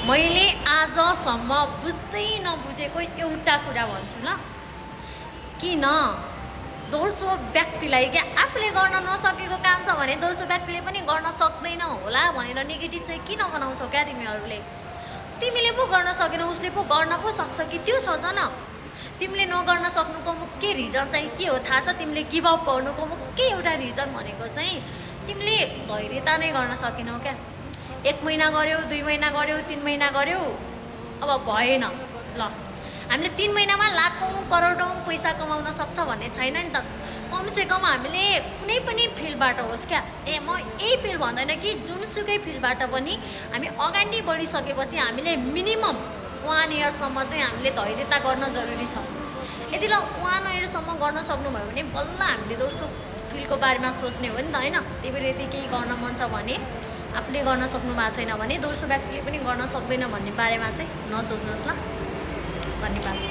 मैले आजसम्म बुझ्दै नबुझेको एउटा कुरा भन्छु ल। किन दोस्रो व्यक्तिलाई क्या आफूले गर्न नसकेको काम छ भने दोस्रो व्यक्तिले पनि गर्न सक्दैन होला भनेर नेगेटिभ चाहिँ किन बनाउँछौ क्या तिमीहरूले? तिमीले पो गर्न सकेन उसले पो गर्न पो सक्छ कि त्यो सोच न। तिमीले नगर्न सक्नुको मुख्य रिजन चाहिँ के हो थाहा छ? तिमीले गिभ अप गर्नुको मुख्य एउटा रिजन भनेको चाहिँ तिमीले धैर्यता नै गर्न सकेनौ क्या। 1 महिना गर्यौ, 2 महिना गर्यौ, 3 महिना गर्यौ, अब भएन। ल हामीले 3 महिनामा लाखौँ करोडौँ पैसा कमाउन सक्छ भन्ने छैन नि त। कमसेकम हामीले कुनै पनि फिल्डबाट होस् क्या, म यही फिल्ड भन्दैन कि जुनसुकै फिल्डबाट पनि हामी अगाडि बढिसकेपछि हामीले मिनिमम 1 इयरसम्म चाहिँ हामीले धैर्यता गर्न जरुरी छ। यदि ल 1 इयरसम्म गर्न सक्नुभयो भने बल्ल हामीले दोस्रो फिल्डको बारेमा सोच्ने हो नि त होइन। त्यही भएर यदि केही गर्न मन छ भने आफूले गर्न सक्नु भएको छैन भने दोस्रो व्यक्तिले पनि गर्न सक्दैन भन्ने बारेमा चाहिँ नसोच्नुहोस् ल। धन्यवाद।